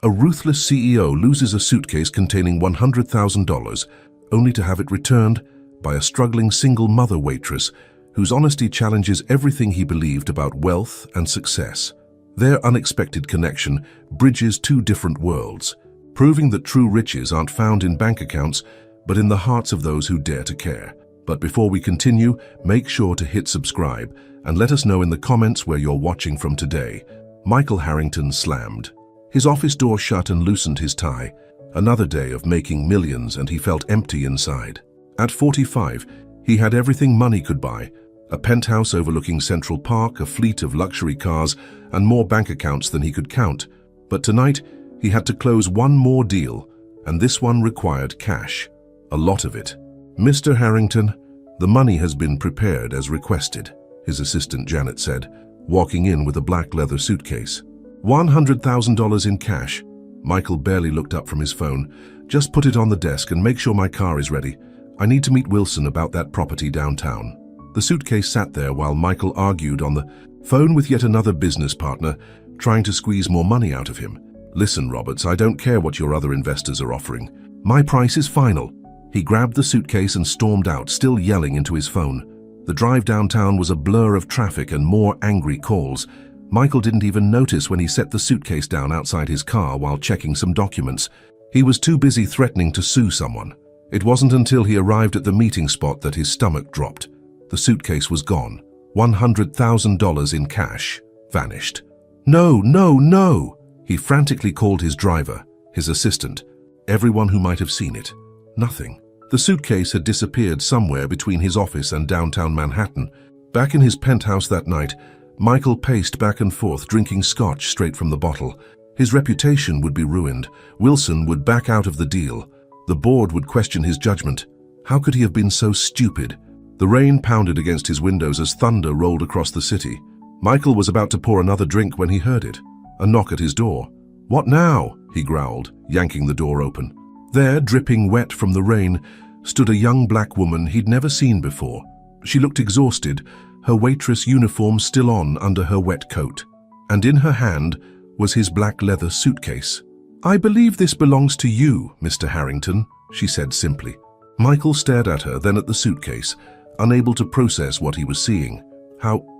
A ruthless CEO loses a suitcase containing $100,000, only to have it returned by a struggling single mother waitress whose honesty challenges everything he believed about wealth and success. Their unexpected connection bridges two different worlds, proving that true riches aren't found in bank accounts, but in the hearts of those who dare to care. But before we continue, make sure to hit subscribe and let us know in the comments where you're watching from today. Michael Harrington slammed his office door shut and loosened his tie. Another day of making millions, and he felt empty inside. At 45, he had everything money could buy: a penthouse overlooking Central Park, a fleet of luxury cars, and more bank accounts than he could count. But tonight, he had to close one more deal, and this one required cash. A lot of it. "Mr. Harrington, the money has been prepared as requested," his assistant Janet said, walking in with a black leather suitcase. $100,000 in cash. Michael barely looked up from his phone. "Just put it on the desk and make sure my car is ready. I need to meet Wilson about that property downtown." The suitcase sat there while Michael argued on the phone with yet another business partner, trying to squeeze more money out of him. "Listen, Roberts, I don't care what your other investors are offering. My price is final." He grabbed the suitcase and stormed out, still yelling into his phone. The drive downtown was a blur of traffic and more angry calls. Michael didn't even notice when he set the suitcase down outside his car while checking some documents. He was too busy threatening to sue someone. It wasn't until he arrived at the meeting spot that his stomach dropped. The suitcase was gone. $100,000 in cash vanished. "No, no, no!" He frantically called his driver, his assistant, everyone who might have seen it. Nothing. The suitcase had disappeared somewhere between his office and downtown Manhattan. Back in his penthouse that night, Michael paced back and forth, drinking scotch straight from the bottle. His reputation would be ruined. Wilson would back out of the deal. The board would question his judgment. How could he have been so stupid? The rain pounded against his windows as thunder rolled across the city. Michael was about to pour another drink when he heard it. A knock at his door. "What now?" he growled, yanking the door open. There, dripping wet from the rain, stood a young black woman he'd never seen before. She looked exhausted, her waitress uniform still on under her wet coat. And in her hand was his black leather suitcase. "I believe this belongs to you, Mr. Harrington," she said simply. Michael stared at her, then at the suitcase, unable to process what he was seeing.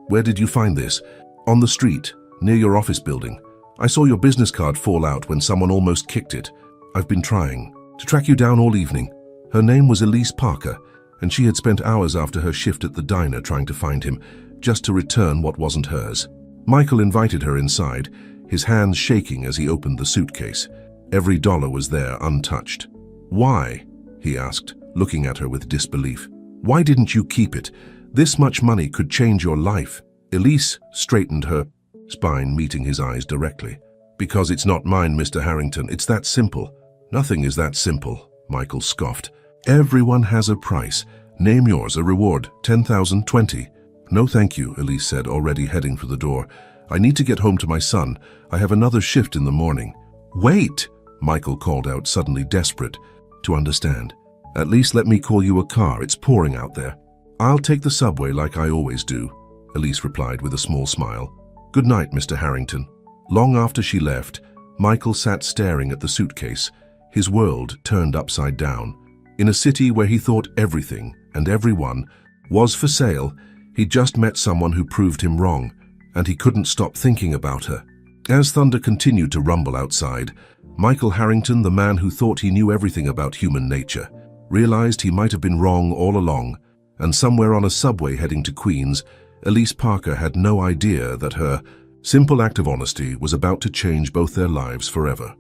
Where did you find this?" "On the street, near your office building. I saw your business card fall out when someone almost kicked it. I've been trying to track you down all evening." Her name was Elise Parker, and she had spent hours after her shift at the diner trying to find him, just to return what wasn't hers. Michael invited her inside, his hands shaking as he opened the suitcase. Every dollar was there, untouched. "Why?" he asked, looking at her with disbelief. "Why didn't you keep it? This much money could change your life." Elise straightened her spine, meeting his eyes directly. "Because it's not mine, Mr. Harrington. It's that simple." "Nothing is that simple," Michael scoffed. "Everyone has a price. Name yours, a reward, 10,000, 20. "No, thank you," Elise said, already heading for the door. "I need to get home to my son. I have another shift in the morning." "Wait!" Michael called out, suddenly desperate to understand. "At least let me call you a car. It's pouring out there." "I'll take the subway like I always do," Elise replied with a small smile. "Good night, Mr. Harrington." Long after she left, Michael sat staring at the suitcase, his world turned upside down. In a city where he thought everything and everyone was for sale, he just met someone who proved him wrong, and he couldn't stop thinking about her. As thunder continued to rumble outside, Michael Harrington, the man who thought he knew everything about human nature, realized he might have been wrong all along, and somewhere on a subway heading to Queens, Elise Parker had no idea that her simple act of honesty was about to change both their lives forever.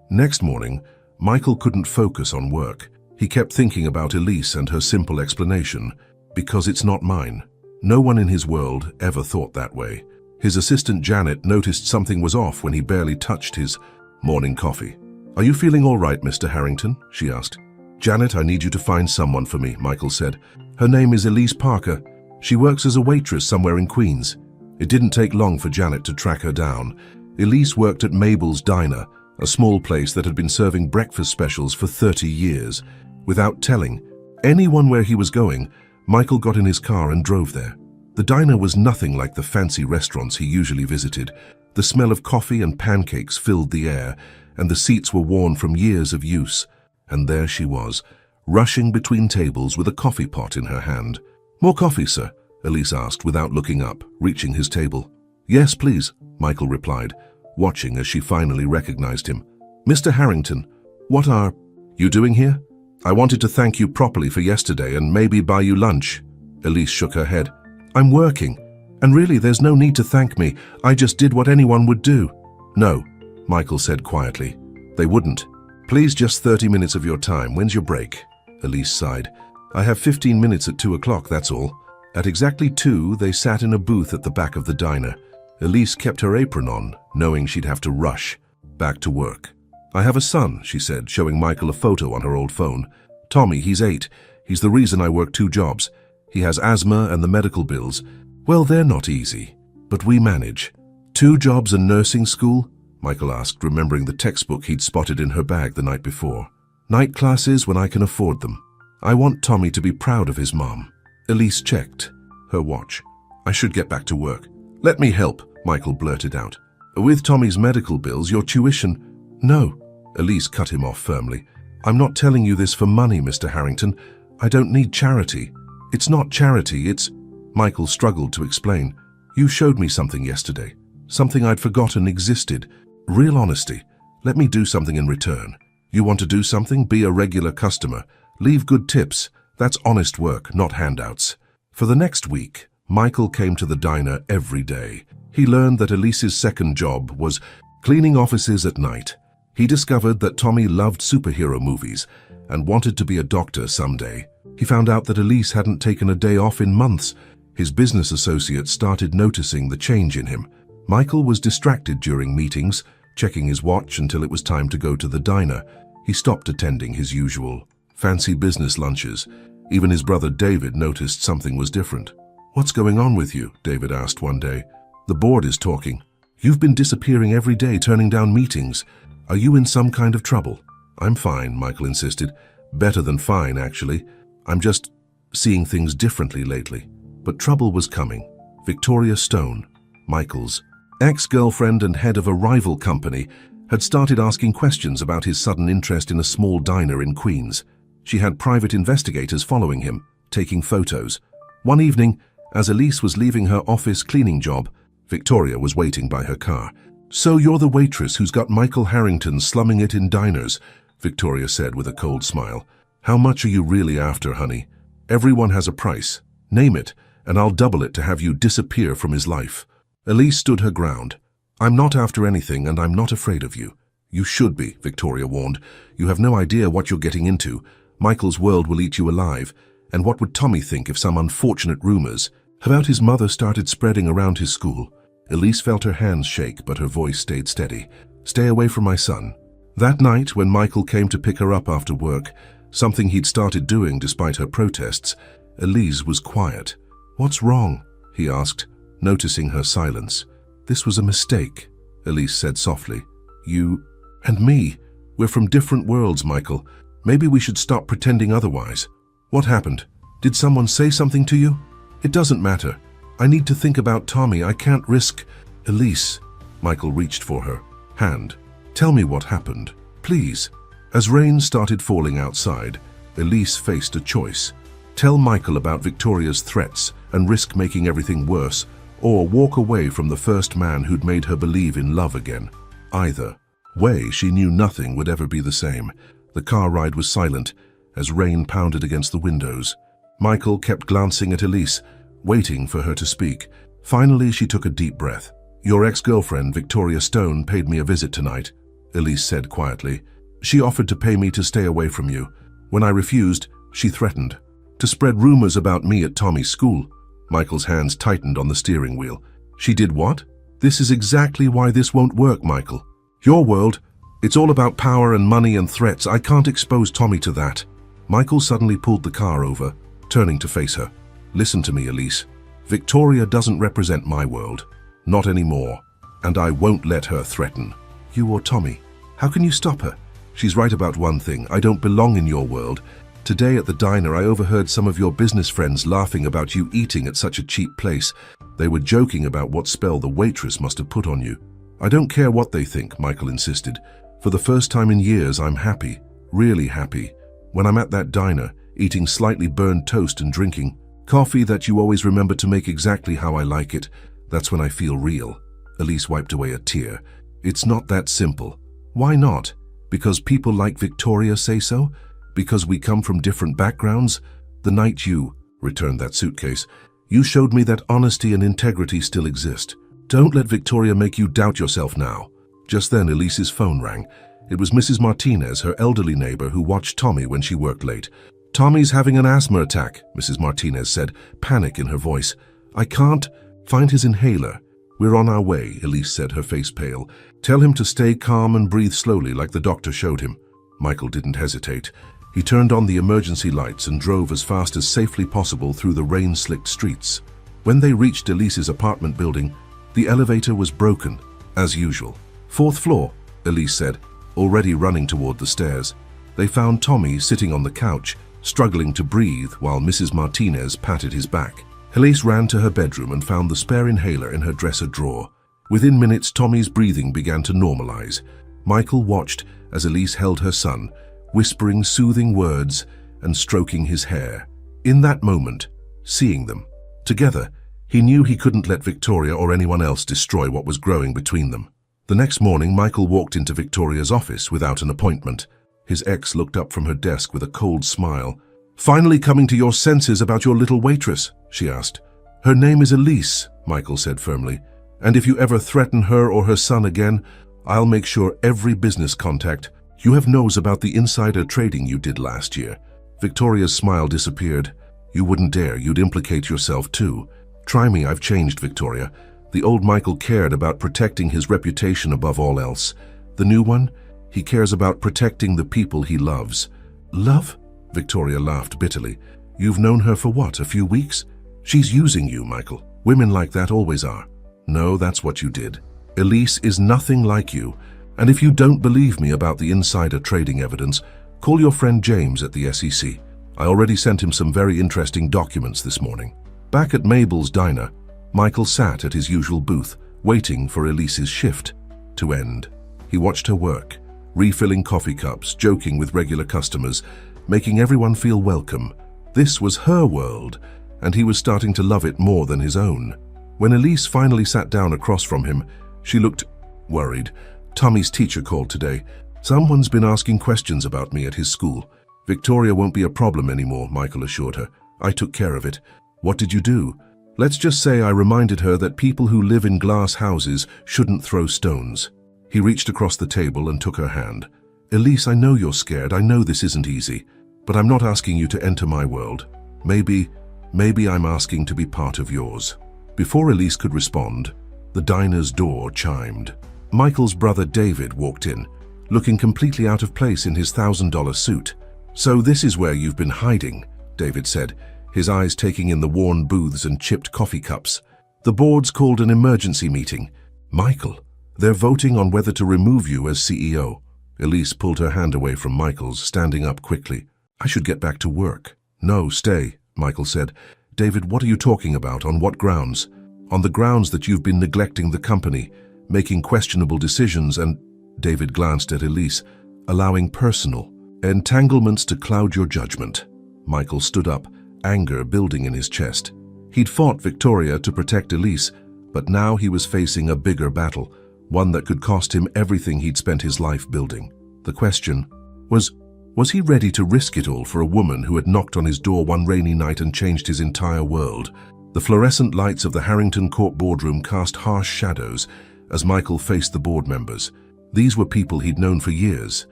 Next morning, Michael couldn't focus on work. He kept thinking about Elise and her simple explanation, "Because it's not mine." No one in his world ever thought that way. His assistant Janet noticed something was off when he barely touched his morning coffee. "Are you feeling all right, Mr. Harrington?" she asked. "Janet, I need you to find someone for me," Michael said. "Her name is Elise Parker. She works as a waitress somewhere in Queens." It didn't take long for Janet to track her down. Elise worked at Mabel's Diner, a small place that had been serving breakfast specials for 30 years. Without telling anyone where he was going, Michael got in his car and drove there. The diner was nothing like the fancy restaurants he usually visited. The smell of coffee and pancakes filled the air, and the seats were worn from years of use. And there she was, rushing between tables with a coffee pot in her hand. "More coffee, sir?" Elise asked without looking up, reaching his table. "Yes, please," Michael replied, watching as she finally recognized him. "Mr. Harrington, what are you doing here? I wanted to thank you properly for yesterday and maybe buy you lunch." Elise shook her head. "I'm working. And really, there's no need to thank me. I just did what anyone would do." "No," Michael said quietly. "They wouldn't. Please, just 30 minutes of your time. When's your break?" Elise sighed. "I have 15 minutes at 2 o'clock, that's all." At exactly 2, they sat in a booth at the back of the diner. Elise kept her apron on, knowing she'd have to rush back to work. "I have a son," she said, showing Michael a photo on her old phone. "Tommy, he's 8. He's the reason I work 2 jobs. He has asthma and the medical bills. Well, they're not easy, but we manage." "2 jobs and nursing school?" Michael asked, remembering the textbook he'd spotted in her bag the night before. "Night classes when I can afford them. I want Tommy to be proud of his mom." Elise checked her watch. "I should get back to work." "Let me help," Michael blurted out. "With Tommy's medical bills, your tuition—" "No," Elise cut him off firmly. "I'm not telling you this for money, Mr. Harrington. I don't need charity." "It's not charity, it's—" Michael struggled to explain. "You showed me something yesterday. Something I'd forgotten existed. Real honesty. Let me do something in return. You want to do something? Be a regular customer. Leave good tips. That's honest work, not handouts." For the next week, Michael came to the diner every day. He learned that Elise's second job was cleaning offices at night. He discovered that Tommy loved superhero movies and wanted to be a doctor someday. He found out that Elise hadn't taken a day off in months. His business associates started noticing the change in him. Michael was distracted during meetings, checking his watch until it was time to go to the diner. He stopped attending his usual fancy business lunches. Even his brother David noticed something was different. "What's going on with you?" David asked one day. "The board is talking. You've been disappearing every day, turning down meetings. Are you in some kind of trouble?" "I'm fine," Michael insisted. "Better than fine, actually. I'm just seeing things differently lately." But trouble was coming. Victoria Stone, Michael's ex-girlfriend and head of a rival company, had started asking questions about his sudden interest in a small diner in Queens. She had private investigators following him, taking photos. One evening, as Elise was leaving her office cleaning job, Victoria was waiting by her car. "So you're the waitress who's got Michael Harrington slumming it in diners," Victoria said with a cold smile. "How much are you really after, honey? Everyone has a price. Name it, and I'll double it to have you disappear from his life." Elise stood her ground. "I'm not after anything, and I'm not afraid of you." "You should be," Victoria warned. "You have no idea what you're getting into. Michael's world will eat you alive. And what would Tommy think if some unfortunate rumors about his mother started spreading around his school?" Elise felt her hands shake, but her voice stayed steady. "Stay away from my son." That night, when Michael came to pick her up after work, something he'd started doing despite her protests, Elise was quiet. "What's wrong?" he asked, noticing her silence. "This was a mistake," Elise said softly. "You and me, we're from different worlds, Michael. Maybe we should stop pretending otherwise." "What happened? Did someone say something to you?" "It doesn't matter. I need to think about Tommy. I can't risk—" "Elise," Michael reached for her hand. "Tell me what happened, please." As rain started falling outside, Elise faced a choice. Tell Michael about Victoria's threats and risk making everything worse, or walk away from the first man who'd made her believe in love again. Either way, she knew nothing would ever be the same. The car ride was silent as rain pounded against the windows. Michael kept glancing at Elise, waiting for her to speak. Finally, she took a deep breath. "Your ex-girlfriend, Victoria Stone, paid me a visit tonight," Elise said quietly. "She offered to pay me to stay away from you. When I refused, she threatened to spread rumors about me at Tommy's school." Michael's hands tightened on the steering wheel. "She did what?" "This is exactly why this won't work, Michael. Your world, it's all about power and money and threats. I can't expose Tommy to that." Michael suddenly pulled the car over, turning to face her. "Listen to me, Elise. Victoria doesn't represent my world. Not anymore. And I won't let her threaten you or Tommy. How can you stop her? She's right about one thing. I don't belong in your world. Today at the diner, I overheard some of your business friends laughing about you eating at such a cheap place. They were joking about what spell the waitress must have put on you. I don't care what they think, Michael insisted. For the first time in years, I'm happy, really happy. When I'm at that diner, eating slightly burned toast and drinking coffee that you always remember to make exactly how I like it, that's when I feel real. Elise wiped away a tear. It's not that simple. Why not? Because people like Victoria say so? Because we come from different backgrounds? The night you returned that suitcase, you showed me that honesty and integrity still exist. Don't let Victoria make you doubt yourself now. Just then, Elise's phone rang. It was Mrs. Martinez, her elderly neighbor who watched Tommy when she worked late. Tommy's having an asthma attack, Mrs. Martinez said, panic in her voice. I can't find his inhaler. We're on our way, Elise said, her face pale. Tell him to stay calm and breathe slowly like the doctor showed him. Michael didn't hesitate. He turned on the emergency lights and drove as fast as safely possible through the rain-slicked streets. When they reached Elise's apartment building, the elevator was broken, as usual. 4th floor, Elise said, already running toward the stairs. They found Tommy sitting on the couch, struggling to breathe while Mrs. Martinez patted his back. Elise ran to her bedroom and found the spare inhaler in her dresser drawer. Within minutes, Tommy's breathing began to normalize. Michael watched as Elise held her son, whispering soothing words and stroking his hair. In that moment, seeing them together, he knew he couldn't let Victoria or anyone else destroy what was growing between them. The next morning, Michael walked into Victoria's office without an appointment. His ex looked up from her desk with a cold smile. Finally coming to your senses about your little waitress, she asked. Her name is Elise, Michael said firmly. And if you ever threaten her or her son again, I'll make sure every business contact you have knows about the insider trading you did last year. Victoria's smile disappeared. You wouldn't dare, you'd implicate yourself too. Try me, I've changed, Victoria. The old Michael cared about protecting his reputation above all else. The new one? He cares about protecting the people he loves. Love? Victoria laughed bitterly. You've known her for what, a few weeks? She's using you, Michael. Women like that always are. No, that's what you did. Elise is nothing like you. And if you don't believe me about the insider trading evidence, call your friend James at the SEC. I already sent him some very interesting documents this morning. Back at Mabel's diner, Michael sat at his usual booth, waiting for Elise's shift to end. He watched her work, refilling coffee cups, joking with regular customers, making everyone feel welcome. This was her world, and he was starting to love it more than his own. When Elise finally sat down across from him, she looked worried. Tommy's teacher called today. Someone's been asking questions about me at his school. Victoria won't be a problem anymore, Michael assured her. I took care of it. What did you do? Let's just say I reminded her that people who live in glass houses shouldn't throw stones. He reached across the table and took her hand. Elise, I know you're scared. I know this isn't easy. But I'm not asking you to enter my world. Maybe I'm asking to be part of yours. Before Elise could respond, the diner's door chimed. Michael's brother David walked in, looking completely out of place in his $1,000 suit. So this is where you've been hiding, David said, his eyes taking in the worn booths and chipped coffee cups. The board's called an emergency meeting. Michael, they're voting on whether to remove you as CEO. Elise pulled her hand away from Michael's, standing up quickly. I should get back to work. No, stay, Michael said. David, what are you talking about? On what grounds? On the grounds that you've been neglecting the company, making questionable decisions and, David glanced at Elise, allowing personal entanglements to cloud your judgment. Michael stood up, anger building in his chest. He'd fought Victoria to protect Elise, but now he was facing a bigger battle, one that could cost him everything he'd spent his life building. The question was he ready to risk it all for a woman who had knocked on his door one rainy night and changed his entire world? The fluorescent lights of the Harrington Court boardroom cast harsh shadows as Michael faced the board members. These were people he'd known for years,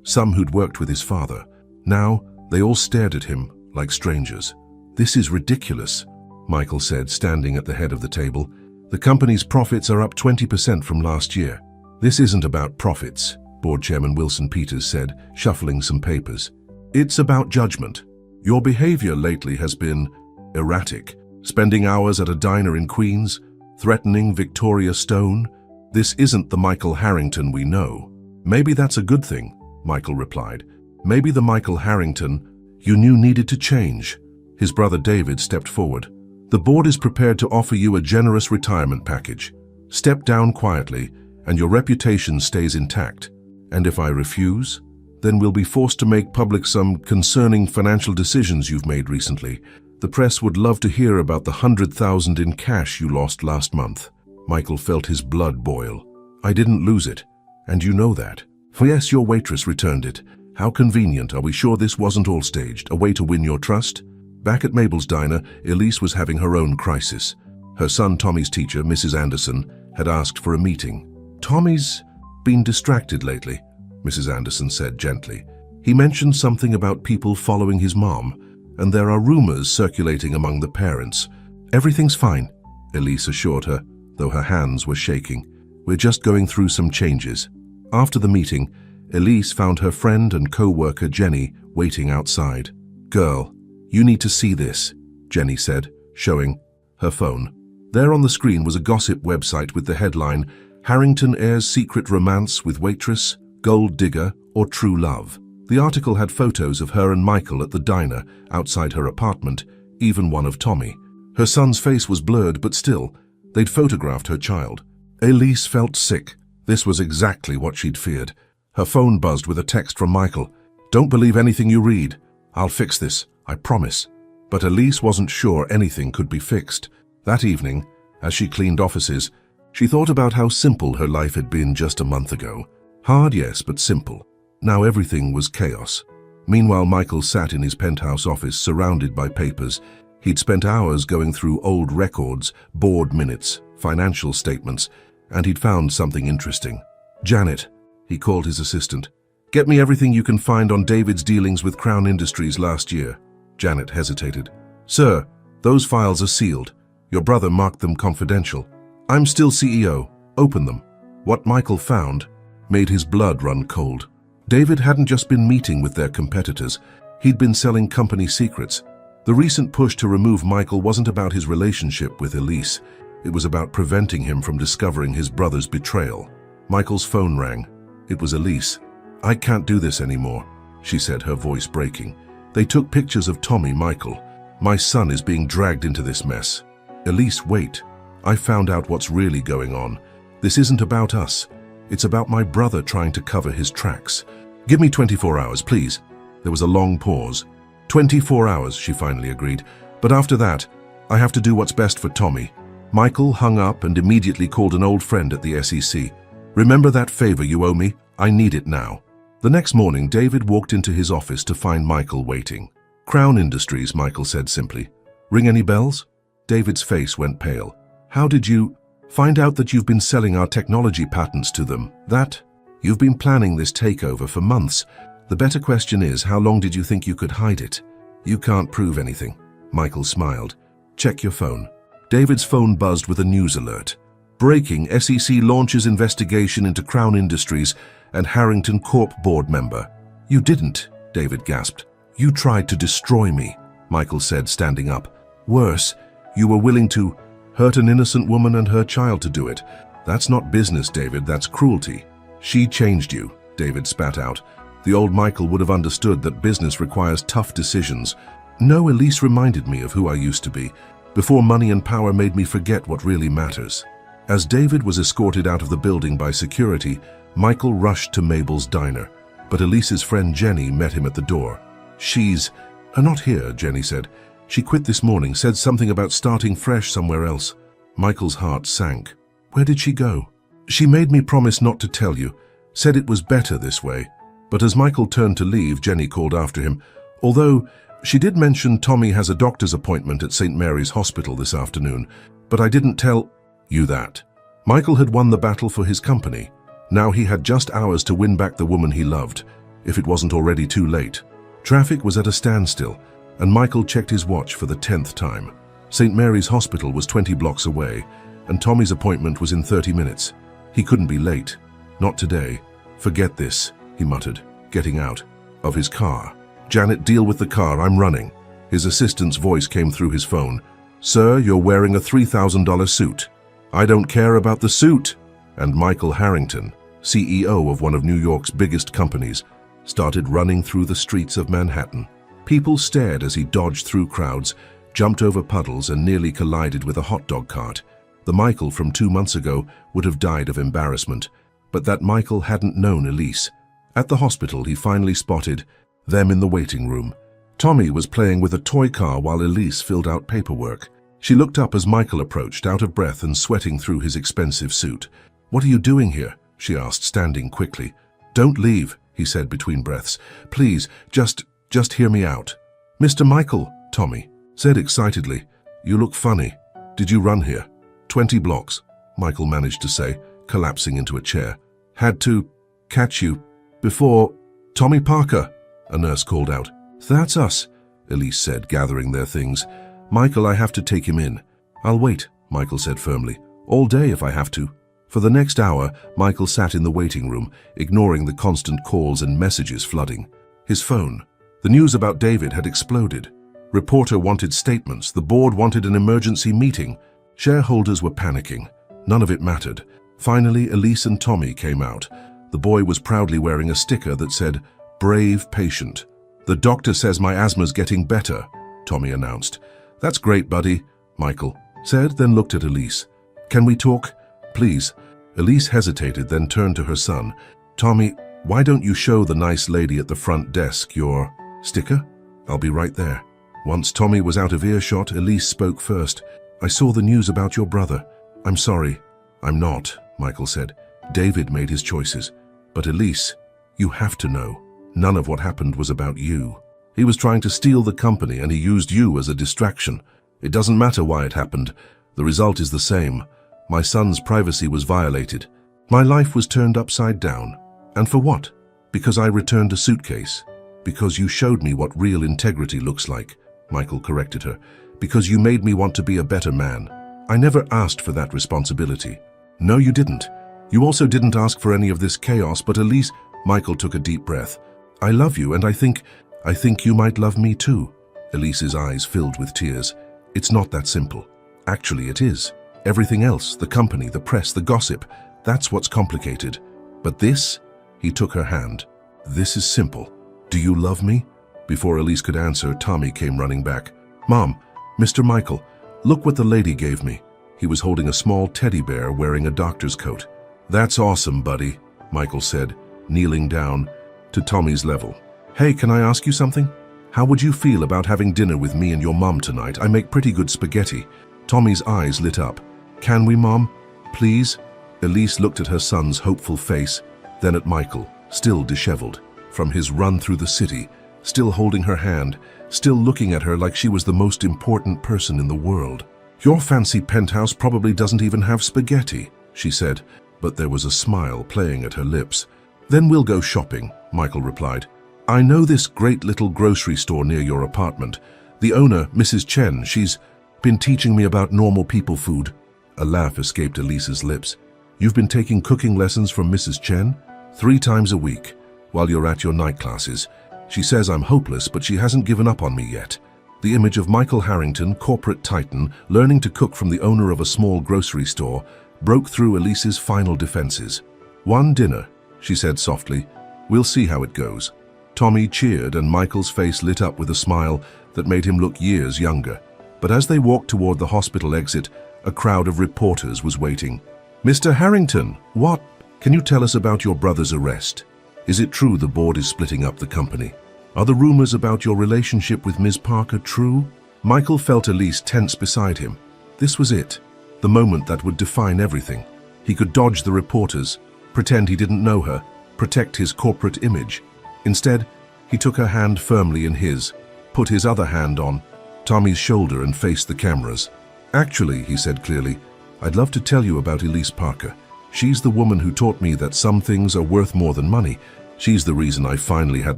some who'd worked with his father. Now, they all stared at him like strangers. This is ridiculous, Michael said, standing at the head of the table. The company's profits are up 20% from last year. This isn't about profits, Board Chairman Wilson Peters said, shuffling some papers. It's about judgment. Your behavior lately has been erratic, spending hours at a diner in Queens, threatening Victoria Stone. This isn't the Michael Harrington we know. Maybe that's a good thing, Michael replied. Maybe the Michael Harrington you knew needed to change. His brother David stepped forward. The board is prepared to offer you a generous retirement package. Step down quietly and your reputation stays intact. And if I refuse, then we'll be forced to make public some concerning financial decisions you've made recently. The press would love to hear about the 100,000 in cash you lost last month." Michael felt his blood boil. "I didn't lose it, and you know that." "Yes, your waitress returned it. How convenient. Are we sure this wasn't all staged, a way to win your trust?" Back at Mabel's diner, Elise was having her own crisis. Her son Tommy's teacher, Mrs. Anderson, had asked for a meeting. "Tommy's been distracted lately," Mrs. Anderson said gently. "He mentioned something about people following his mom, and there are rumors circulating among the parents." "Everything's fine," Elise assured her, though her hands were shaking. "We're just going through some changes." After the meeting, Elise found her friend and co-worker Jenny waiting outside. "Girl, you need to see this," Jenny said, showing her phone. There on the screen was a gossip website with the headline, "Harrington Heirs Secret Romance with Waitress, Gold Digger, or True Love." The article had photos of her and Michael at the diner outside her apartment, even one of Tommy. Her son's face was blurred, but still, they'd photographed her child. Elise felt sick. This was exactly what she'd feared. Her phone buzzed with a text from Michael. "Don't believe anything you read. I'll fix this, I promise." But Elise wasn't sure anything could be fixed. That evening, as she cleaned offices, she thought about how simple her life had been just a month ago. Hard, yes, but simple. Now everything was chaos. Meanwhile, Michael sat in his penthouse office surrounded by papers. He'd spent hours going through old records, board minutes, financial statements, and he'd found something interesting. "Janet," he called his assistant, "get me everything you can find on David's dealings with Crown Industries last year." Janet hesitated. "Sir, those files are sealed. Your brother marked them confidential." "I'm still CEO. Open them." What Michael found made his blood run cold. David hadn't just been meeting with their competitors. He'd been selling company secrets. The recent push to remove Michael wasn't about his relationship with Elise. It was about preventing him from discovering his brother's betrayal. Michael's phone rang. It was Elise. "I can't do this anymore," she said, her voice breaking. "They took pictures of Tommy, Michael. My son is being dragged into this mess." "Elise, wait. I found out what's really going on. This isn't about us. It's about my brother trying to cover his tracks. Give me 24 hours, please." There was a long pause. 24 hours, she finally agreed. "But after that, I have to do what's best for Tommy." Michael hung up and immediately called an old friend at the SEC. "Remember that favor you owe me? I need it now." The next morning, David walked into his office to find Michael waiting. "Crown Industries," Michael said simply. "Ring any bells?" David's face went pale. "How did you find out that you've been selling our technology patents to them? That? You've been planning this takeover for months. The better question is, how long did you think you could hide it?" "You can't prove anything." Michael smiled. "Check your phone." David's phone buzzed with a news alert. "Breaking: SEC launches investigation into Crown Industries and Harrington Corp board member." "You didn't," David gasped. "You tried to destroy me," Michael said, standing up. "Worse, you were willing to hurt an innocent woman and her child to do it. That's not business, David, that's cruelty." "She changed you," David spat out. The old Michael would have understood that business requires tough decisions. "No, Elise reminded me of who I used to be, before money and power made me forget what really matters." As David was escorted out of the building by security, Michael rushed to Mabel's diner, but Elise's friend Jenny met him at the door. "She's not here," Jenny said. "She quit this morning, said something about starting fresh somewhere else." Michael's heart sank. "Where did she go?" "She made me promise not to tell you, said it was better this way." But as Michael turned to leave, Jenny called after him. "Although she did mention Tommy has a doctor's appointment at St. Mary's Hospital this afternoon, but I didn't tell you that." Michael had won the battle for his company. Now he had just hours to win back the woman he loved, if it wasn't already too late. Traffic was at a standstill, and Michael checked his watch for the 10th time. St. Mary's Hospital was 20 blocks away, and Tommy's appointment was in 30 minutes. He couldn't be late. Not today. "Forget this," he muttered, getting out of his car. "Janet, deal with the car, I'm running." His assistant's voice came through his phone. "Sir, you're wearing a $3,000 suit." "I don't care about the suit." And Michael Harrington, CEO of one of New York's biggest companies, started running through the streets of Manhattan. People stared as he dodged through crowds, jumped over puddles, and nearly collided with a hot dog cart. The Michael from 2 months ago would have died of embarrassment, but that Michael hadn't known Elise. At the hospital, he finally spotted them in the waiting room. Tommy was playing with a toy car while Elise filled out paperwork. She looked up as Michael approached, out of breath and sweating through his expensive suit. "What are you doing here?" she asked, standing quickly. "Don't leave," he said between breaths. "Please, just hear me out." "Mr. Michael," Tommy said excitedly. "You look funny. Did you run here?" 20 blocks, Michael managed to say, collapsing into a chair. "Had to catch you before." "Tommy Parker," a nurse called out. "That's us," Elise said, gathering their things. "Michael, I have to take him in." "I'll wait," Michael said firmly. "All day if I have to." For the next hour, Michael sat in the waiting room, ignoring the constant calls and messages flooding his phone. The news about David had exploded. Reporter wanted statements. The board wanted an emergency meeting. Shareholders were panicking. None of it mattered. Finally, Elise and Tommy came out. The boy was proudly wearing a sticker that said, "Brave patient." "The doctor says my asthma's getting better," Tommy announced. "That's great, buddy," Michael said, then looked at Elise. "Can we talk? Please." Elise hesitated, then turned to her son. "Tommy, why don't you show the nice lady at the front desk your sticker? I'll be right there." Once Tommy was out of earshot, Elise spoke first. "I saw the news about your brother. I'm sorry." "I'm not," Michael said. "David made his choices. But Elise, you have to know. None of what happened was about you. He was trying to steal the company and he used you as a distraction. It doesn't matter why it happened. The result is the same. My son's privacy was violated. My life was turned upside down. And for what? Because I returned a suitcase. Because you showed me what real integrity looks like," Michael corrected her. "Because you made me want to be a better man. I never asked for that responsibility." "No, you didn't. You also didn't ask for any of this chaos, but Elise..." Michael took a deep breath. "I love you, and I think you might love me too." Elise's eyes filled with tears. "It's not that simple. Actually, it is. Everything else, the company, the press, the gossip, that's what's complicated. But this..." He took her hand. "This is simple. Do you love me?" Before Elise could answer, Tommy came running back. "Mom, Mr. Michael, look what the lady gave me." He was holding a small teddy bear wearing a doctor's coat. "That's awesome, buddy," Michael said, kneeling down to Tommy's level. "Hey, can I ask you something? How would you feel about having dinner with me and your mom tonight? I make pretty good spaghetti." Tommy's eyes lit up. "Can we, Mom? Please?" Elise looked at her son's hopeful face, then at Michael, still disheveled, from his run through the city, still holding her hand, still looking at her like she was the most important person in the world. "Your fancy penthouse probably doesn't even have spaghetti," she said, but there was a smile playing at her lips. "Then we'll go shopping," Michael replied. "I know this great little grocery store near your apartment. The owner, Mrs. Chen, she's been teaching me about normal people food." A laugh escaped Elise's lips. "You've been taking cooking lessons from Mrs. Chen? 3 times a week, while you're at your night classes. She says I'm hopeless, but she hasn't given up on me yet." The image of Michael Harrington, corporate titan, learning to cook from the owner of a small grocery store, broke through Elise's final defenses. "One dinner," she said softly. "We'll see how it goes." Tommy cheered, and Michael's face lit up with a smile that made him look years younger. But as they walked toward the hospital exit, a crowd of reporters was waiting. "Mr. Harrington, what? Can you tell us about your brother's arrest? Is it true the board is splitting up the company? Are the rumors about your relationship with Ms. Parker true?" Michael felt Elise tense beside him. This was it, the moment that would define everything. He could dodge the reporters, pretend he didn't know her, protect his corporate image. Instead, he took her hand firmly in his, put his other hand on Tommy's shoulder and faced the cameras. "Actually," he said clearly, "I'd love to tell you about Elise Parker. She's the woman who taught me that some things are worth more than money. She's the reason I finally had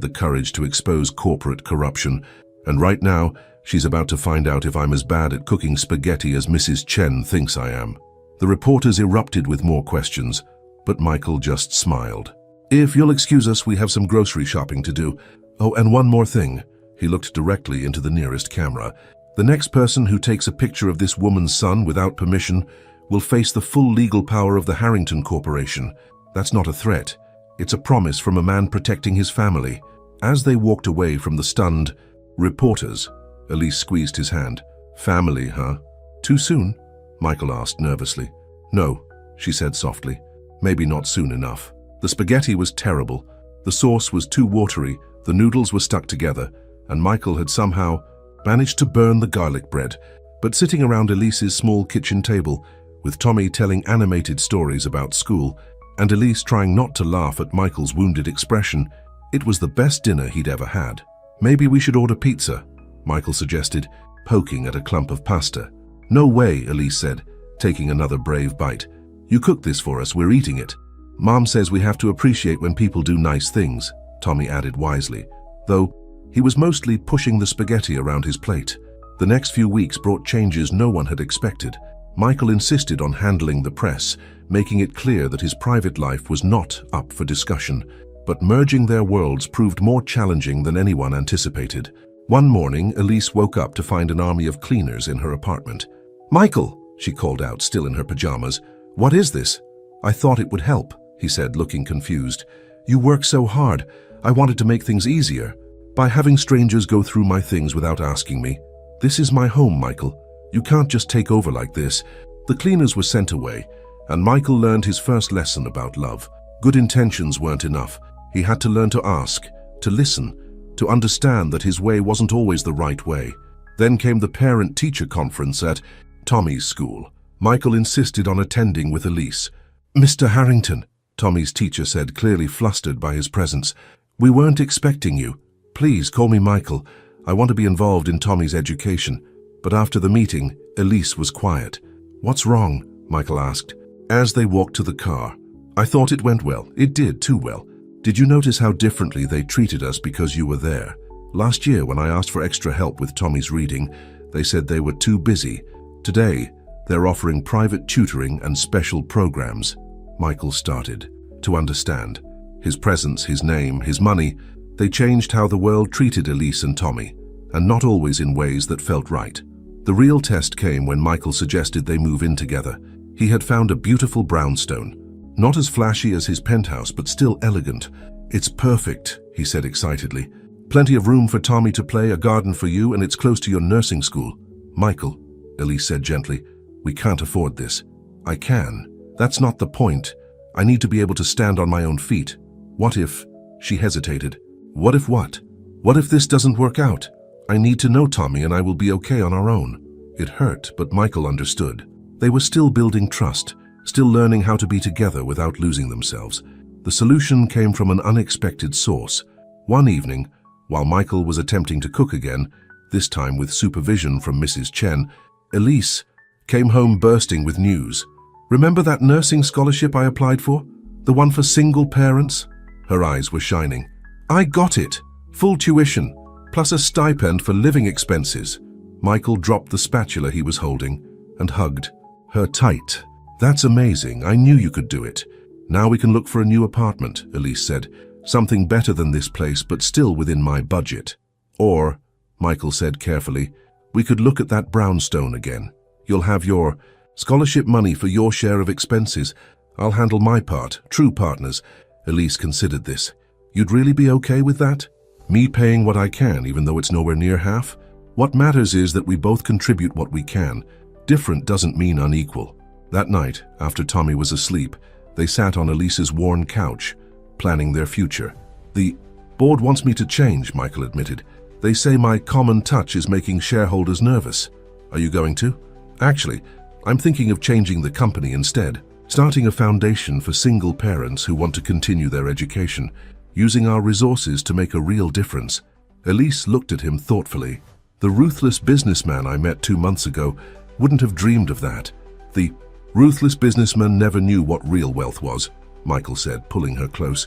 the courage to expose corporate corruption. And right now, she's about to find out if I'm as bad at cooking spaghetti as Mrs. Chen thinks I am." The reporters erupted with more questions, but Michael just smiled. "If you'll excuse us, we have some grocery shopping to do. Oh, and one more thing." He looked directly into the nearest camera. "The next person who takes a picture of this woman's son without permission will face the full legal power of the Harrington Corporation. That's not a threat. It's a promise from a man protecting his family." As they walked away from the stunned reporters, Elise squeezed his hand. "Family, huh? Too soon?" Michael asked nervously. No, she said softly. Maybe not soon enough. The spaghetti was terrible. The sauce was too watery, the noodles were stuck together, and Michael had somehow managed to burn the garlic bread. But sitting around Elise's small kitchen table, with Tommy telling animated stories about school, and Elise trying not to laugh at Michael's wounded expression, it was the best dinner he'd ever had. Maybe we should order pizza, Michael suggested, poking at a clump of pasta. No way, Elise said, taking another brave bite. You cooked this for us, we're eating it. Mom says we have to appreciate when people do nice things, Tommy added wisely, though he was mostly pushing the spaghetti around his plate. The next few weeks brought changes no one had expected. Michael insisted on handling the press, making it clear that his private life was not up for discussion, but merging their worlds proved more challenging than anyone anticipated. One morning, Elise woke up to find an army of cleaners in her apartment. "Michael," she called out, still in her pajamas, "what is this?" "I thought it would help," he said, looking confused. "You work so hard. I wanted to make things easier by having strangers go through my things without asking me. This is my home, Michael. You can't just take over like this." The cleaners were sent away, and Michael learned his first lesson about love. Good intentions weren't enough. He had to learn to ask, to listen, to understand that his way wasn't always the right way. Then came the parent-teacher conference at Tommy's school. Michael insisted on attending with Elise. "Mr. Harrington," Tommy's teacher said, clearly flustered by his presence, "we weren't expecting you. Please call me Michael. I want to be involved in Tommy's education." But after the meeting, Elise was quiet. "What's wrong?" Michael asked, as they walked to the car. "I thought it went well. It did, too well. Did you notice how differently they treated us because you were there? Last year, when I asked for extra help with Tommy's reading, they said they were too busy. Today, they're offering private tutoring and special programs." Michael started to understand. His presence, his name, his money, they changed how the world treated Elise and Tommy, and not always in ways that felt right. The real test came when Michael suggested they move in together. He had found a beautiful brownstone. Not as flashy as his penthouse, but still elegant. "It's perfect," he said excitedly. "Plenty of room for Tommy to play, a garden for you, and it's close to your nursing school." "Michael," Elise said gently, "we can't afford this." "I can. That's not the point. I need to be able to stand on my own feet." "What if—" She hesitated. "What if what? What if this doesn't work out? I need to know Tommy and I will be okay on our own." It hurt, but Michael understood. They were still building trust, still learning how to be together without losing themselves. The solution came from an unexpected source. One evening, while Michael was attempting to cook again, this time with supervision from Mrs. Chen, Elise came home bursting with news. "Remember that nursing scholarship I applied for? The one for single parents?" Her eyes were shining. "I got it! Full tuition, plus a stipend for living expenses." Michael dropped the spatula he was holding and hugged her tight. "That's amazing. I knew you could do it. Now we can look for a new apartment," Elise said. "Something better than this place, but still within my budget. Or," Michael said carefully, "we could look at that brownstone again. You'll have your scholarship money for your share of expenses. I'll handle my part, true partners." Elise considered this. "You'd really be okay with that? Me paying what I can, even though it's nowhere near half? What matters is that we both contribute what we can. Different doesn't mean unequal." That night, after Tommy was asleep, they sat on Elise's worn couch, planning their future. "The board wants me to change," Michael admitted. "They say my common touch is making shareholders nervous." "Are you going to?" "Actually, I'm thinking of changing the company instead, starting a foundation for single parents who want to continue their education, using our resources to make a real difference." Elise looked at him thoughtfully. "The ruthless businessman I met 2 months ago wouldn't have dreamed of that." "The ruthless businessman never knew what real wealth was," Michael said, pulling her close.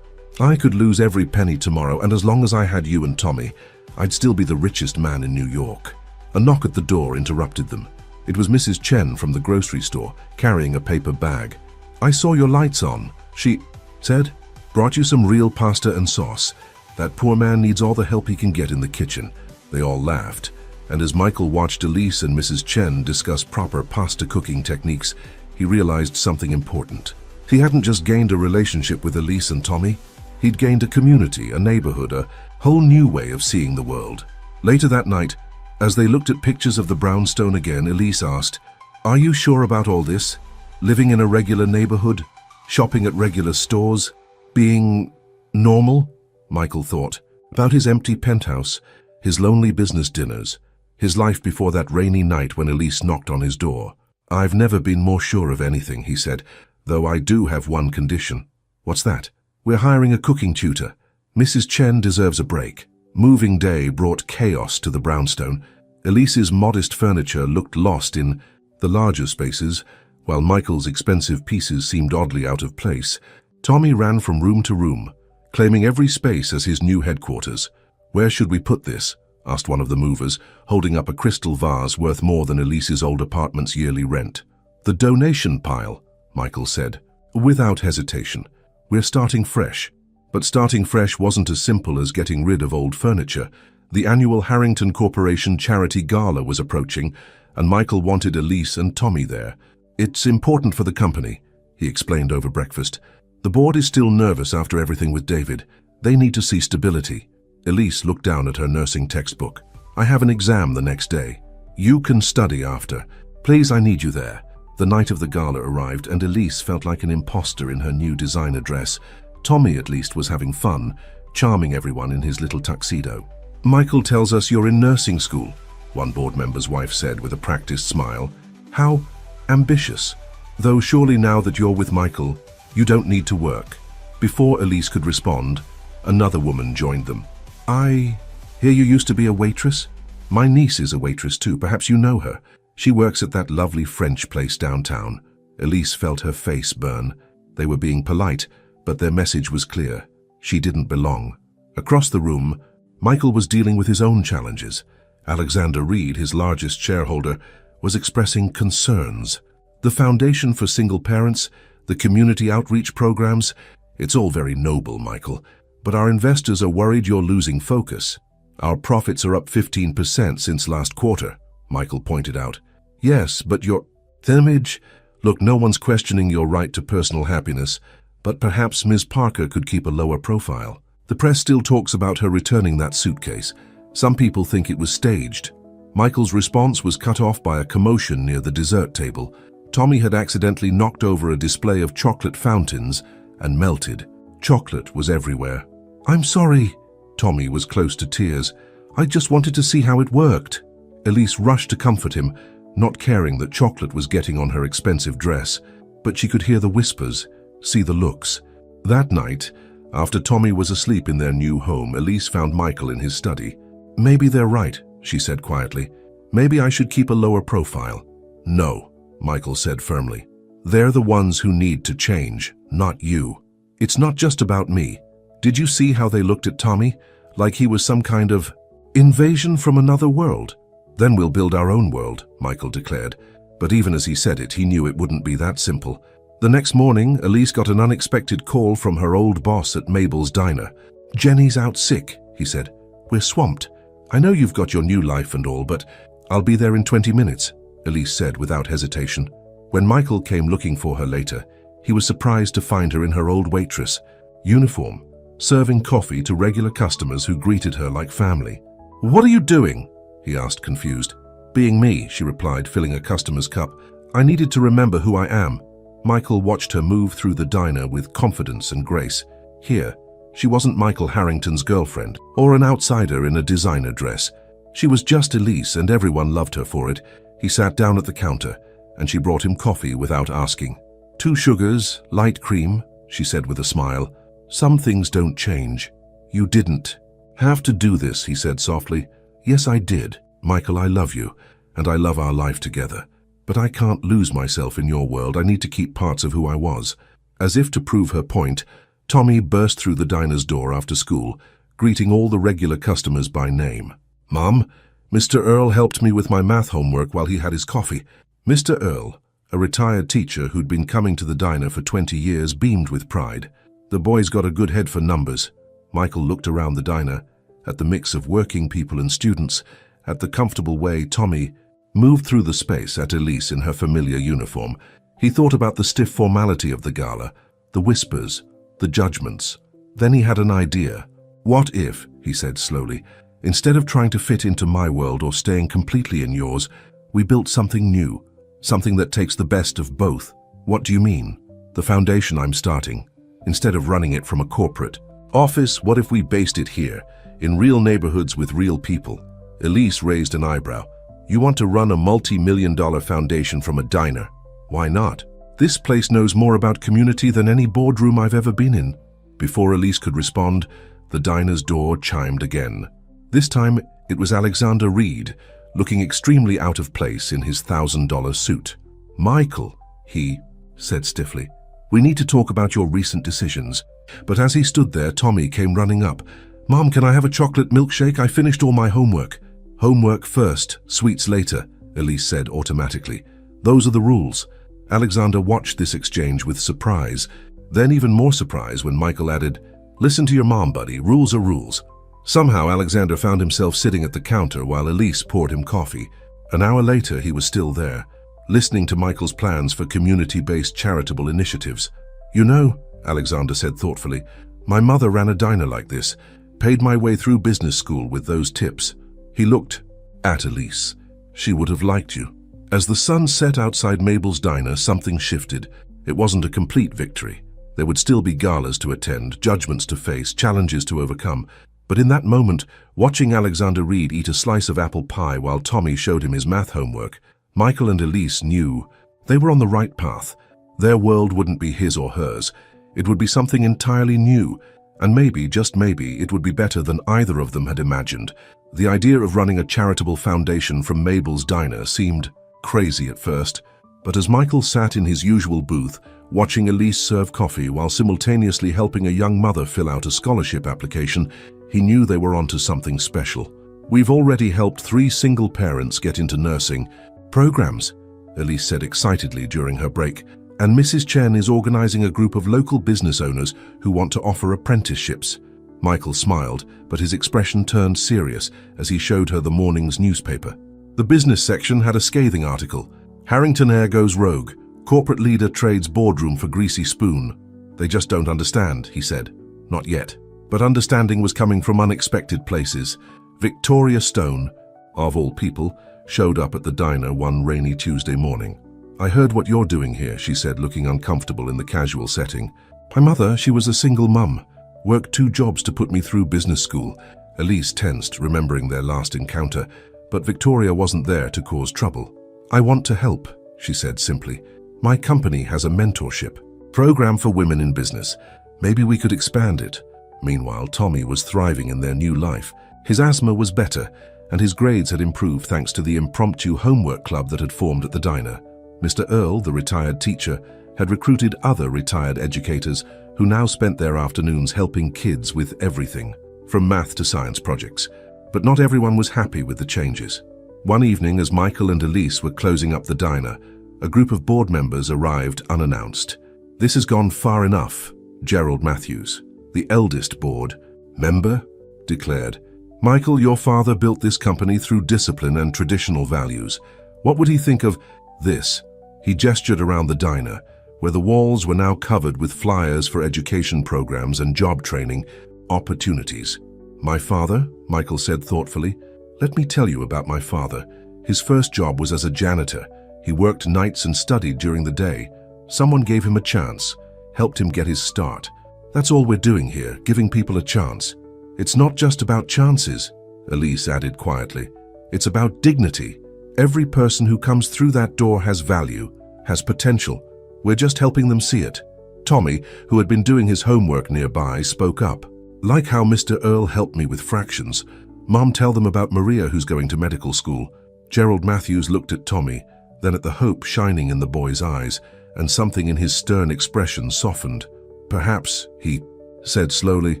"I could lose every penny tomorrow, and as long as I had you and Tommy, I'd still be the richest man in New York." A knock at the door interrupted them. It was Mrs. Chen from the grocery store, carrying a paper bag. "I saw your lights on," she said. "Brought you some real pasta and sauce. That poor man needs all the help he can get in the kitchen." They all laughed, and as Michael watched Elise and Mrs. Chen discuss proper pasta cooking techniques, he realized something important. He hadn't just gained a relationship with Elise and Tommy. He'd gained a community, a neighborhood, a whole new way of seeing the world. Later that night, as they looked at pictures of the brownstone again, Elise asked, Are you sure about all this? Living in a regular neighborhood? Shopping at regular stores? Being normal? Michael thought. About his empty penthouse, his lonely business dinners, his life before that rainy night when Elise knocked on his door. I've never been more sure of anything, he said, though I do have one condition. What's that? We're hiring a cooking tutor. Mrs. Chen deserves a break. Moving day brought chaos to the brownstone. Elise's modest furniture looked lost in the larger spaces, while Michael's expensive pieces seemed oddly out of place. Tommy ran from room to room, claiming every space as his new headquarters. Where should we put this? Asked one of the movers, holding up a crystal vase worth more than Elise's old apartment's yearly rent. The donation pile, Michael said, without hesitation. We're starting fresh. But starting fresh wasn't as simple as getting rid of old furniture. The annual Harrington Corporation Charity Gala was approaching, and Michael wanted Elise and Tommy there. It's important for the company, he explained over breakfast. The board is still nervous after everything with David. They need to see stability. Elise looked down at her nursing textbook. I have an exam the next day. You can study after. Please, I need you there. The night of the gala arrived, and Elise felt like an imposter in her new designer dress. Tommy, at least, was having fun, charming everyone in his little tuxedo. Michael tells us you're in nursing school, one board member's wife said with a practiced smile. How ambitious. Though surely now that you're with Michael, you don't need to work. Before Elise could respond, another woman joined them. I hear you used to be a waitress? My niece is a waitress too, perhaps you know her. She works at that lovely French place downtown. Elise felt her face burn. They were being polite, but their message was clear. She didn't belong. Across the room, Michael was dealing with his own challenges. Alexander Reed, his largest shareholder, was expressing concerns. The Foundation for Single Parents, the community outreach programs, it's all very noble, Michael, but our investors are worried you're losing focus. Our profits are up 15% since last quarter, Michael pointed out. Yes, but your image? Look, no one's questioning your right to personal happiness, but perhaps Ms. Parker could keep a lower profile. The press still talks about her returning that suitcase. Some people think it was staged. Michael's response was cut off by a commotion near the dessert table. Tommy had accidentally knocked over a display of chocolate fountains and melted. Chocolate was everywhere. I'm sorry. Tommy was close to tears. I just wanted to see how it worked. Elise rushed to comfort him, not caring that chocolate was getting on her expensive dress. But she could hear the whispers, see the looks. That night, after Tommy was asleep in their new home, Elise found Michael in his study. Maybe they're right, she said quietly. Maybe I should keep a lower profile. No, Michael said firmly. They're the ones who need to change, not you. It's not just about me. Did you see how they looked at Tommy? Like he was some kind of invasion from another world? Then we'll build our own world, Michael declared. But even as he said it, he knew it wouldn't be that simple. The next morning, Elise got an unexpected call from her old boss at Mabel's diner. Jenny's out sick, he said. We're swamped. I know you've got your new life and all, but I'll be there in 20 minutes, Elise said without hesitation. When Michael came looking for her later, he was surprised to find her in her old waitress uniform, serving coffee to regular customers who greeted her like family. What are you doing? He asked, confused. Being me, she replied, filling a customer's cup. I needed to remember who I am. Michael watched her move through the diner with confidence and grace. Here, she wasn't Michael Harrington's girlfriend or an outsider in a designer dress. She was just Elise, and everyone loved her for it. He sat down at the counter, and she brought him coffee without asking. 2 sugars, light cream, she said with a smile. Some things don't change. You didn't have to do this, he said softly. Yes, I did. Michael, I love you, and I love our life together. But I can't lose myself in your world. I need to keep parts of who I was. As if to prove her point, Tommy burst through the diner's door after school, greeting all the regular customers by name. Mom, Mr. Earl helped me with my math homework while he had his coffee. Mr. Earl, a retired teacher who'd been coming to the diner for 20 years, beamed with pride. The boy's got a good head for numbers. Michael looked around the diner, at the mix of working people and students, at the comfortable way Tommy moved through the space, at Elise in her familiar uniform. He thought about the stiff formality of the gala, the whispers, the judgments. Then he had an idea. What if, he said slowly, instead of trying to fit into my world or staying completely in yours, we built something new, Something that takes the best of both. What do you mean? The foundation I'm starting. Instead of running it from a corporate office, what if we based it here, in real neighborhoods with real people? Elise raised an eyebrow. You want to run a multi-million-dollar foundation from a diner? Why not? This place knows more about community than any boardroom I've ever been in. Before Elise could respond, the diner's door chimed again. This time, it was Alexander Reed, looking extremely out of place in his $1,000 suit. Michael, he said stiffly, we need to talk about your recent decisions. But as he stood there, Tommy came running up. Mom, can I have a chocolate milkshake? I finished all my homework. Homework first, sweets later, Elise said automatically. Those are the rules. Alexander watched this exchange with surprise, then even more surprise when Michael added, listen to your mom, buddy, rules are rules. Somehow Alexander found himself sitting at the counter while Elise poured him coffee. An hour later he was still there, listening to Michael's plans for community-based charitable initiatives. You know, Alexander said thoughtfully, my mother ran a diner like this, paid my way through business school with those tips. He looked at Elise. She would have liked you. As the sun set outside Mabel's diner, something shifted. It wasn't a complete victory. There would still be galas to attend, judgments to face, challenges to overcome. But in that moment, watching Alexander Reed eat a slice of apple pie while Tommy showed him his math homework, Michael and Elise knew they were on the right path. Their world wouldn't be his or hers. It would be something entirely new, and maybe, just maybe, it would be better than either of them had imagined. The idea of running a charitable foundation from Mabel's diner seemed crazy at first, but as Michael sat in his usual booth, watching Elise serve coffee while simultaneously helping a young mother fill out a scholarship application, he knew they were onto something special. We've already helped 3 single parents get into nursing programs, Elise said excitedly during her break, and Mrs. Chen is organizing a group of local business owners who want to offer apprenticeships. Michael smiled, but his expression turned serious as he showed her the morning's newspaper. The business section had a scathing article. Harrington Air goes rogue. Corporate leader trades boardroom for greasy spoon. They just don't understand, he said. Not yet. But understanding was coming from unexpected places. Victoria Stone, of all people, showed up at the diner one rainy Tuesday morning. I heard what you're doing here, she said, looking uncomfortable in the casual setting. My mother, she was a single mum. Worked 2 jobs to put me through business school. Elise tensed, remembering their last encounter, but Victoria wasn't there to cause trouble. I want to help, she said simply. My company has a mentorship program for women in business. Maybe we could expand it. Meanwhile, Tommy was thriving in their new life. His asthma was better, and his grades had improved thanks to the impromptu homework club that had formed at the diner. Mr. Earl, the retired teacher, had recruited other retired educators who now spent their afternoons helping kids with everything, from math to science projects. But not everyone was happy with the changes. One evening, as Michael and Elise were closing up the diner, a group of board members arrived unannounced. This has gone far enough, Gerald Matthews, the eldest board member, declared. Michael, your father built this company through discipline and traditional values. What would he think of this? He gestured around the diner, where the walls were now covered with flyers for education programs and job training opportunities. My father, Michael said thoughtfully. Let me tell you about my father. His first job was as a janitor. He worked nights and studied during the day. Someone gave him a chance, helped him get his start. That's all we're doing here, giving people a chance. It's not just about chances, Elise added quietly. It's about dignity. Every person who comes through that door has value, has potential. We're just helping them see it. Tommy, who had been doing his homework nearby, spoke up. Like how Mr. Earl helped me with fractions. Mom, tell them about Maria, who's going to medical school. Gerald Matthews looked at Tommy, then at the hope shining in the boy's eyes, and something in his stern expression softened. Perhaps, he said slowly,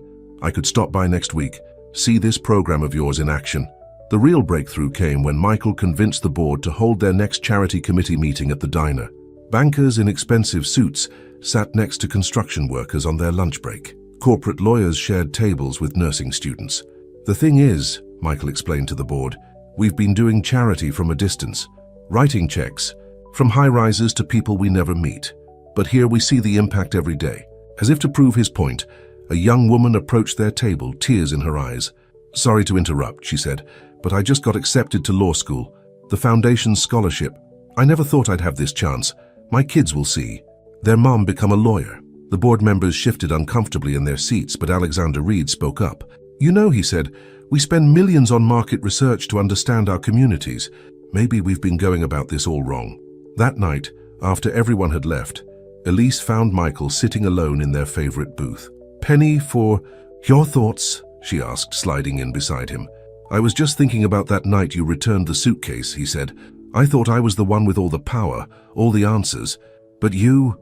I could stop by next week, see this program of yours in action. The real breakthrough came when Michael convinced the board to hold their next charity committee meeting at the diner. Bankers in expensive suits sat next to construction workers on their lunch break. Corporate lawyers shared tables with nursing students. The thing is, Michael explained to the board, we've been doing charity from a distance, writing checks, from high-rises to people we never meet. But here we see the impact every day. As if to prove his point, a young woman approached their table, tears in her eyes. Sorry to interrupt, she said, but I just got accepted to law school. The foundation's scholarship I never thought I'd have this chance. My kids will see. Their mom become a lawyer. The board members shifted uncomfortably in their seats, but Alexander Reed spoke up. You know, he said, we spend millions on market research to understand our communities. Maybe we've been going about this all wrong. That night, after everyone had left, Elise found Michael sitting alone in their favorite booth. Penny, for your thoughts, she asked, sliding in beside him. I was just thinking about that night you returned the suitcase, he said. I thought I was the one with all the power, all the answers. But you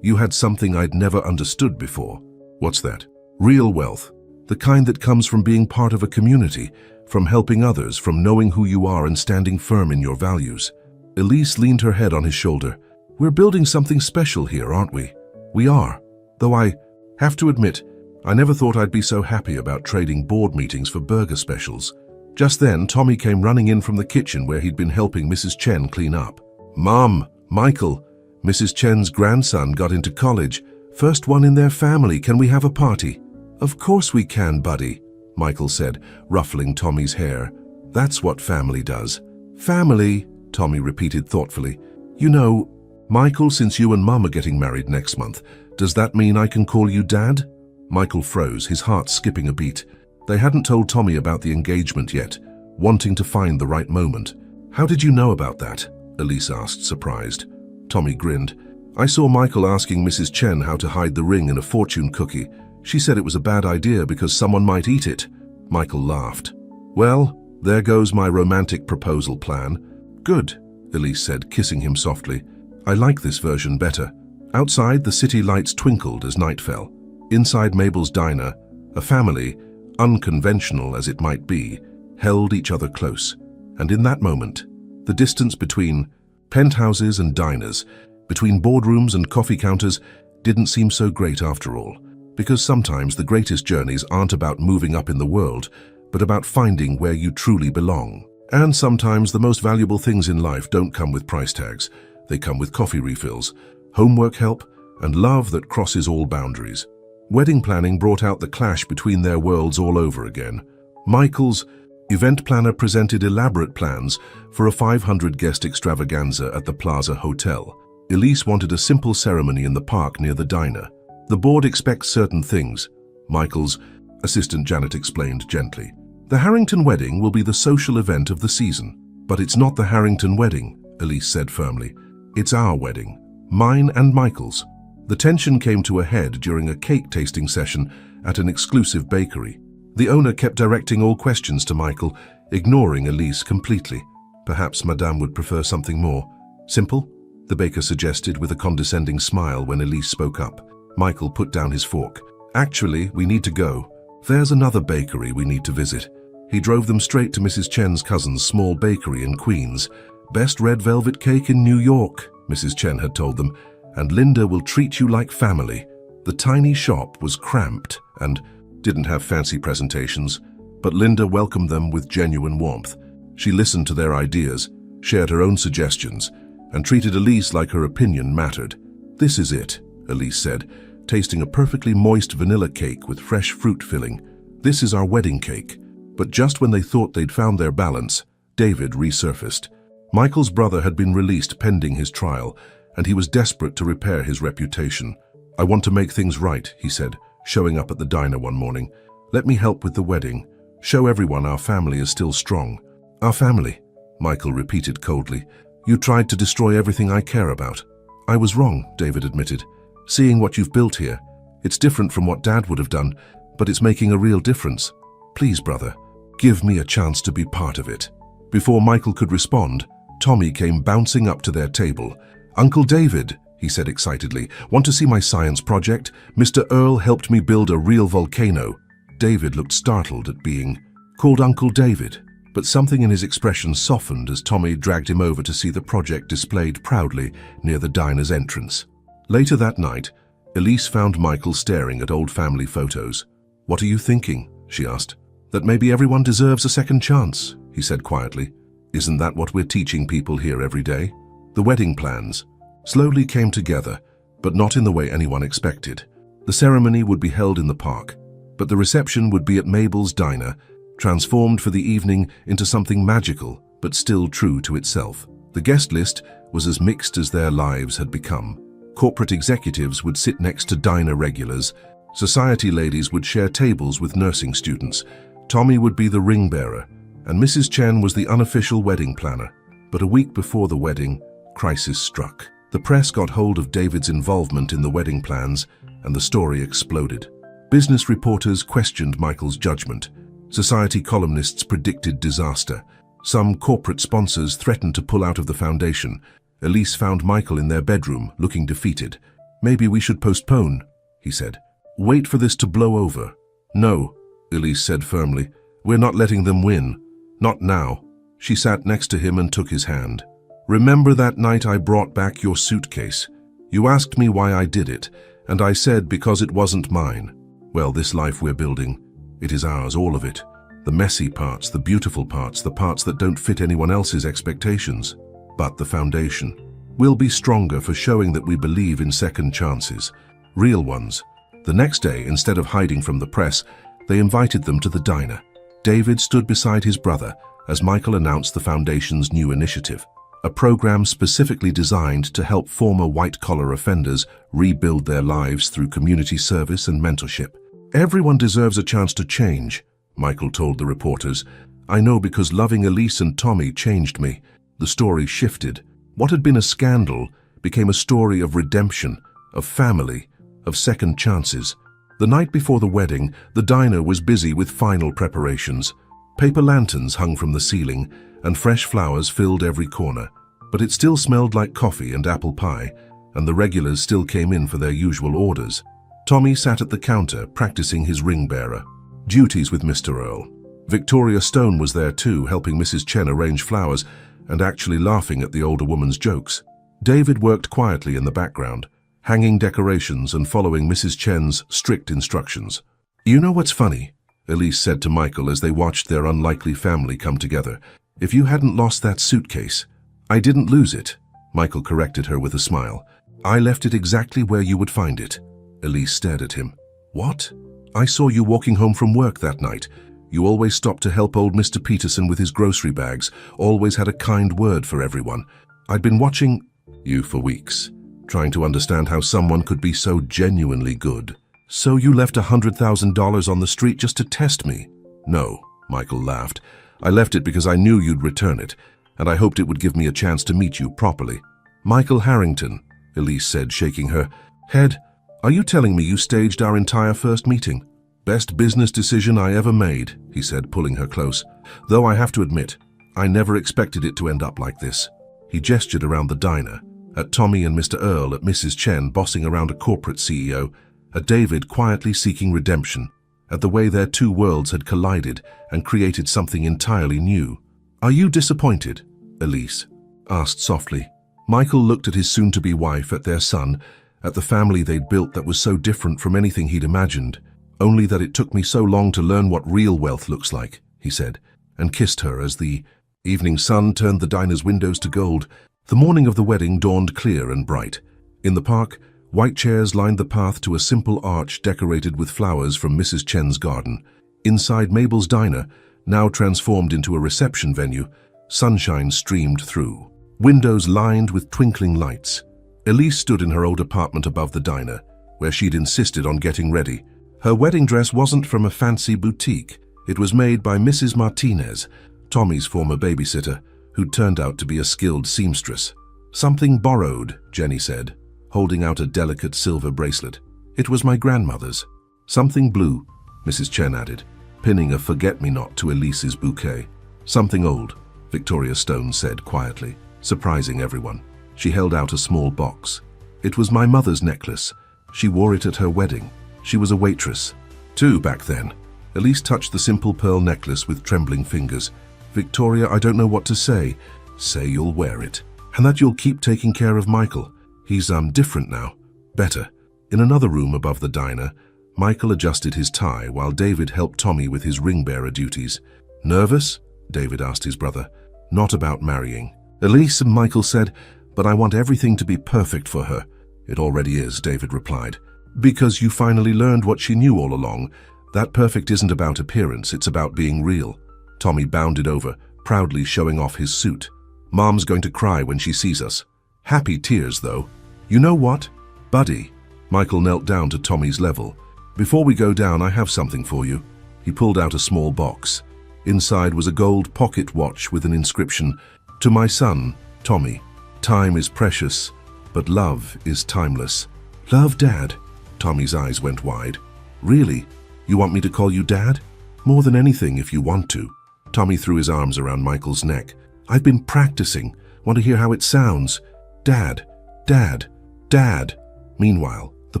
had something I'd never understood before. What's that? Real wealth. The kind that comes from being part of a community, from helping others, from knowing who you are and standing firm in your values. Elise leaned her head on his shoulder. We're building something special here, aren't we? We are. Though I have to admit, I never thought I'd be so happy about trading board meetings for burger specials. Just then, Tommy came running in from the kitchen where he'd been helping Mrs. Chen clean up. Mom, Michael, Mrs. Chen's grandson got into college. First one in their family. Can we have a party? Of course we can, buddy, Michael said, ruffling Tommy's hair. That's what family does. Family, Tommy repeated thoughtfully. You know, Michael, since you and Mum are getting married next month, does that mean I can call you Dad? Michael froze, his heart skipping a beat. They hadn't told Tommy about the engagement yet, wanting to find the right moment. How did you know about that? Elise asked, surprised. Tommy grinned. I saw Michael asking Mrs. Chen how to hide the ring in a fortune cookie. She said it was a bad idea because someone might eat it. Michael laughed. Well, there goes my romantic proposal plan. Good, Elise said, kissing him softly. I like this version better. Outside, the city lights twinkled as night fell. Inside Mabel's diner, a family, unconventional as it might be, held each other close. And in that moment, the distance between penthouses and diners, between boardrooms and coffee counters, didn't seem so great after all. Because sometimes the greatest journeys aren't about moving up in the world, but about finding where you truly belong. And sometimes the most valuable things in life don't come with price tags. They come with coffee refills, homework help, and love that crosses all boundaries. Wedding planning brought out the clash between their worlds all over again. Michael's event planner presented elaborate plans for a 500-guest extravaganza at the Plaza Hotel. Elise wanted a simple ceremony in the park near the diner. The board expects certain things, Michael's assistant Janet explained gently. The Harrington wedding will be the social event of the season. But it's not the Harrington wedding, Elise said firmly. It's our wedding, mine and Michael's. The tension came to a head during a cake tasting session at an exclusive bakery. The owner kept directing all questions to Michael, ignoring Elise completely. Perhaps Madame would prefer something more simple, the baker suggested with a condescending smile when Elise spoke up. Michael put down his fork. Actually, we need to go. There's another bakery we need to visit. He drove them straight to Mrs. Chen's cousin's small bakery in Queens. Best red velvet cake in New York, Mrs. Chen had told them, and Linda will treat you like family. The tiny shop was cramped and didn't have fancy presentations, but Linda welcomed them with genuine warmth. She listened to their ideas, shared her own suggestions, and treated Elise like her opinion mattered. This is it, Elise said, tasting a perfectly moist vanilla cake with fresh fruit filling. This is our wedding cake. But just when they thought they'd found their balance, David resurfaced. Michael's brother had been released pending his trial, and he was desperate to repair his reputation. I want to make things right, he said, showing up at the diner one morning. Let me help with the wedding. Show everyone our family is still strong. Our family, Michael repeated coldly. You tried to destroy everything I care about. I was wrong, David admitted. Seeing what you've built here, it's different from what Dad would have done, but it's making a real difference. Please, brother, give me a chance to be part of it. Before Michael could respond, Tommy came bouncing up to their table. Uncle David, he said excitedly, want to see my science project? Mr. Earl helped me build a real volcano. David looked startled at being called Uncle David, but something in his expression softened as Tommy dragged him over to see the project displayed proudly near the diner's entrance. Later that night, Elise found Michael staring at old family photos. What are you thinking? She asked. That maybe everyone deserves a second chance, he said quietly. Isn't that what we're teaching people here every day? The wedding plans slowly came together, but not in the way anyone expected. The ceremony would be held in the park, but the reception would be at Mabel's diner, transformed for the evening into something magical, but still true to itself. The guest list was as mixed as their lives had become. Corporate executives would sit next to diner regulars. Society ladies would share tables with nursing students. Tommy would be the ring bearer, and Mrs. Chen was the unofficial wedding planner. But a week before the wedding, crisis struck. The press got hold of David's involvement in the wedding plans, and the story exploded. Business reporters questioned Michael's judgment. Society columnists predicted disaster. Some corporate sponsors threatened to pull out of the foundation. Elise found Michael in their bedroom, looking defeated. "Maybe we should postpone," he said. "Wait for this to blow over." "No," Elise said firmly. "We're not letting them win. Not now." She sat next to him and took his hand. "Remember that night I brought back your suitcase? You asked me why I did it, and I said because it wasn't mine. Well, this life we're building, it is ours, all of it. The messy parts, the beautiful parts, the parts that don't fit anyone else's expectations. But the foundation. We'll be stronger for showing that we believe in second chances. Real ones." The next day, instead of hiding from the press, they invited them to the diner. David stood beside his brother as Michael announced the foundation's new initiative, a program specifically designed to help former white-collar offenders rebuild their lives through community service and mentorship. "Everyone deserves a chance to change," Michael told the reporters. "I know because loving Elise and Tommy changed me." The story shifted. What had been a scandal became a story of redemption, of family, of second chances. The night before the wedding, the diner was busy with final preparations. Paper lanterns hung from the ceiling, and fresh flowers filled every corner. But it still smelled like coffee and apple pie, and the regulars still came in for their usual orders. Tommy sat at the counter, practicing his ring bearer duties with Mr. Earl. Victoria Stone was there too, helping Mrs. Chen arrange flowers and actually laughing at the older woman's jokes. David worked quietly in the background, hanging decorations and following Mrs. Chen's strict instructions. "You know what's funny?" Elise said to Michael as they watched their unlikely family come together. "If you hadn't lost that suitcase—" "I didn't lose it," Michael corrected her with a smile. "I left it exactly where you would find it." Elise stared at him. "What?" "I saw you walking home from work that night. You always stopped to help old Mr. Peterson with his grocery bags, always had a kind word for everyone. I'd been watching you for weeks, trying to understand how someone could be so genuinely good." "So you left $100,000 on the street just to test me?" "No," Michael laughed. "I left it because I knew you'd return it, and I hoped it would give me a chance to meet you properly." "Michael Harrington," Elise said, shaking her head. "Are you telling me you staged our entire first meeting?" "Best business decision I ever made," he said, pulling her close. "Though I have to admit, I never expected it to end up like this." He gestured around the diner, at Tommy and Mr. Earl, at Mrs. Chen bossing around a corporate CEO, at David quietly seeking redemption, at the way their two worlds had collided and created something entirely new. "Are you disappointed?" Elise asked softly. Michael looked at his soon-to-be wife, at their son, at the family they'd built that was so different from anything he'd imagined. "Only that it took me so long to learn what real wealth looks like," he said, and kissed her as the evening sun turned the diner's windows to gold. The morning of the wedding dawned clear and bright. In the park, white chairs lined the path to a simple arch decorated with flowers from Mrs. Chen's garden. Inside Mabel's diner, now transformed into a reception venue, sunshine streamed through. Windows lined with twinkling lights. Elise stood in her old apartment above the diner, where she'd insisted on getting ready. Her wedding dress wasn't from a fancy boutique. It was made by Mrs. Martinez, Tommy's former babysitter, who turned out to be a skilled seamstress. "Something borrowed," Jenny said, holding out a delicate silver bracelet. "It was my grandmother's." "Something blue," Mrs. Chen added, pinning a forget-me-not to Elise's bouquet. "Something old," Victoria Stone said quietly, surprising everyone. She held out a small box. "It was my mother's necklace. She wore it at her wedding. She was a waitress, too, back then." Elise touched the simple pearl necklace with trembling fingers. "Victoria, I don't know what to say." "Say you'll wear it, and that you'll keep taking care of Michael. He's different now. Better." In another room above the diner, Michael adjusted his tie while David helped Tommy with his ring-bearer duties. "Nervous?" David asked his brother. "Not about marrying." "Elise," Michael said, "but I want everything to be perfect for her." "It already is," David replied. "Because you finally learned what she knew all along. That perfect isn't about appearance, it's about being real." Tommy bounded over, proudly showing off his suit. Mom's going to cry when she sees us. Happy tears, though. You know what, buddy? Michael knelt down to Tommy's level. Before we go down, I have something for you. He pulled out a small box. Inside was a gold pocket watch with an inscription, "To my son, Tommy. Time is precious, but love is timeless." Love, Dad? Tommy's eyes went wide. Really? You want me to call you Dad? More than anything, if you want to. Tommy threw his arms around Michael's neck. I've been practicing. Want to hear how it sounds? Dad, Dad, Dad. Meanwhile, the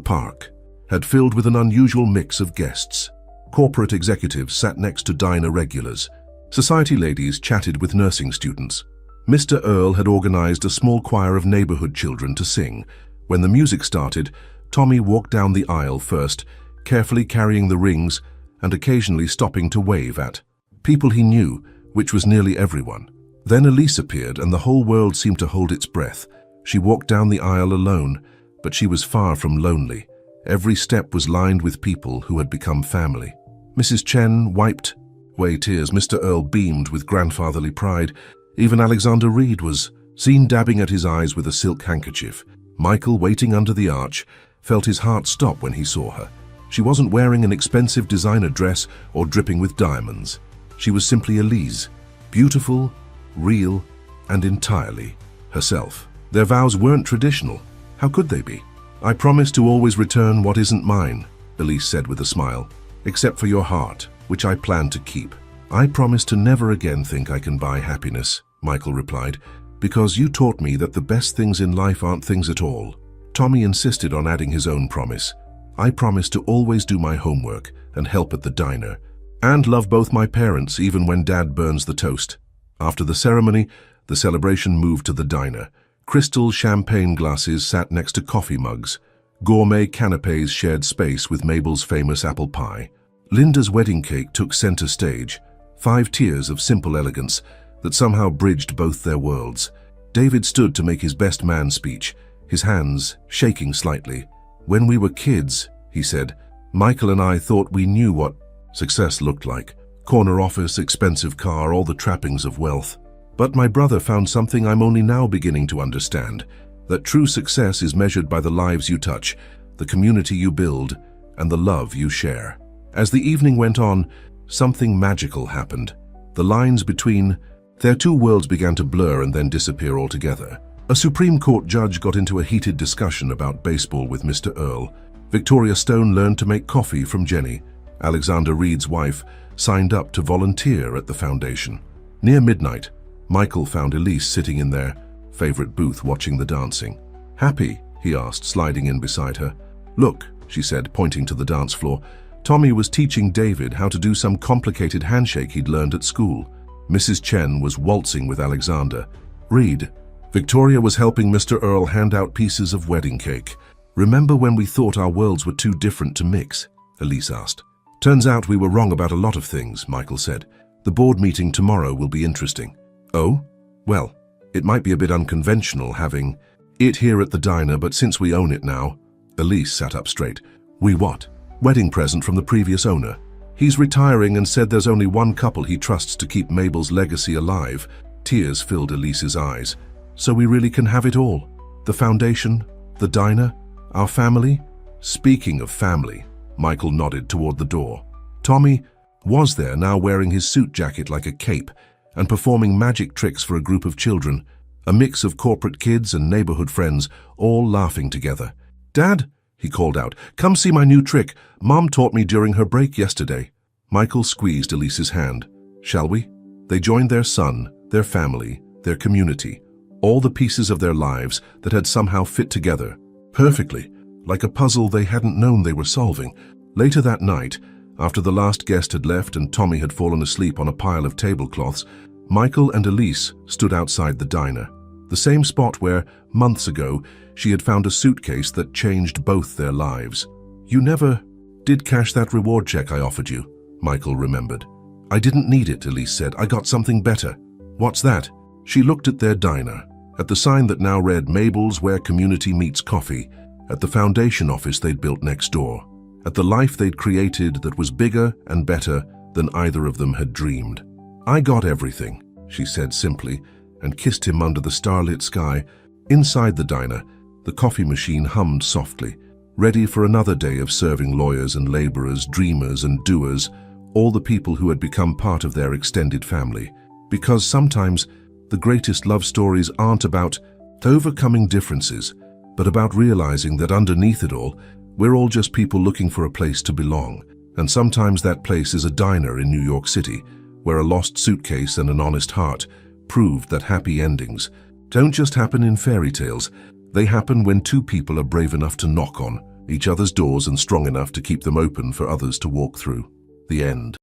park had filled with an unusual mix of guests. Corporate executives sat next to diner regulars. Society ladies chatted with nursing students. Mr. Earl had organized a small choir of neighborhood children to sing. When the music started, Tommy walked down the aisle first, carefully carrying the rings and occasionally stopping to wave at people he knew, which was nearly everyone. Then Elise appeared and the whole world seemed to hold its breath. She walked down the aisle alone, but she was far from lonely. Every step was lined with people who had become family. Mrs. Chen wiped away tears. Mr. Earl beamed with grandfatherly pride. Even Alexander Reed was seen dabbing at his eyes with a silk handkerchief. Michael, waiting under the arch, felt his heart stop when he saw her. She wasn't wearing an expensive designer dress or dripping with diamonds. She was simply Elise, beautiful, real, and entirely herself. Their vows weren't traditional. How could they be? I promise to always return what isn't mine, Elise said with a smile, except for your heart, which I plan to keep. I promise to never again think I can buy happiness, Michael replied, because you taught me that the best things in life aren't things at all. Tommy insisted on adding his own promise. I promise to always do my homework and help at the diner, and love both my parents even when Dad burns the toast. After the ceremony, the celebration moved to the diner. Crystal champagne glasses sat next to coffee mugs. Gourmet canapes shared space with Mabel's famous apple pie. Linda's wedding cake took center stage, 5 tiers of simple elegance that somehow bridged both their worlds. David stood to make his best man speech, his hands shaking slightly. When we were kids, he said, Michael and I thought we knew what success looked like. Corner office, expensive car, all the trappings of wealth. But my brother found something I'm only now beginning to understand, that true success is measured by the lives you touch, the community you build, and the love you share. As the evening went on, something magical happened. The lines between their two worlds began to blur and then disappear altogether. A Supreme Court judge got into a heated discussion about baseball with Mr. Earl. Victoria Stone learned to make coffee from Jenny. Alexander Reed's wife signed up to volunteer at the foundation. Near midnight, Michael found Elise sitting in their favorite booth watching the dancing. Happy? He asked, sliding in beside her. Look, she said, pointing to the dance floor. Tommy was teaching David how to do some complicated handshake he'd learned at school. Mrs. Chen was waltzing with Alexander Reed. Victoria was helping Mr. Earl hand out pieces of wedding cake. Remember when we thought our worlds were too different to mix? Elise asked. Turns out we were wrong about a lot of things, Michael said. The board meeting tomorrow will be interesting. Oh? Well, it might be a bit unconventional having it here at the diner, but since we own it now. Elise sat up straight. We what? Wedding present from the previous owner. He's retiring and said there's only one couple he trusts to keep Mabel's legacy alive. Tears filled Elise's eyes. So we really can have it all? The foundation, the diner, our family? Speaking of family, Michael nodded toward the door. Tommy was there, now wearing his suit jacket like a cape and performing magic tricks for a group of children, a mix of corporate kids and neighborhood friends, all laughing together. Dad, he called out, come see my new trick. Mom taught me during her break yesterday. Michael squeezed Elise's hand. Shall we? They joined their son, their family, their community, all the pieces of their lives that had somehow fit together, perfectly, like a puzzle they hadn't known they were solving. Later that night, after the last guest had left and Tommy had fallen asleep on a pile of tablecloths, Michael and Elise stood outside the diner, the same spot where, months ago, she had found a suitcase that changed both their lives. You never did cash that reward check I offered you, Michael remembered. I didn't need it, Elise said. I got something better. What's that? She looked at their diner, at the sign that now read Mabel's Where Community Meets Coffee, at the foundation office they'd built next door, at the life they'd created that was bigger and better than either of them had dreamed. I got everything, she said simply, and kissed him under the starlit sky. Inside the diner, the coffee machine hummed softly, ready for another day of serving lawyers and laborers, dreamers and doers, all the people who had become part of their extended family. Because sometimes the greatest love stories aren't about overcoming differences, but about realizing that underneath it all, we're all just people looking for a place to belong. And sometimes that place is a diner in New York City, where a lost suitcase and an honest heart proved that happy endings don't just happen in fairy tales. They happen when two people are brave enough to knock on each other's doors and strong enough to keep them open for others to walk through. The end.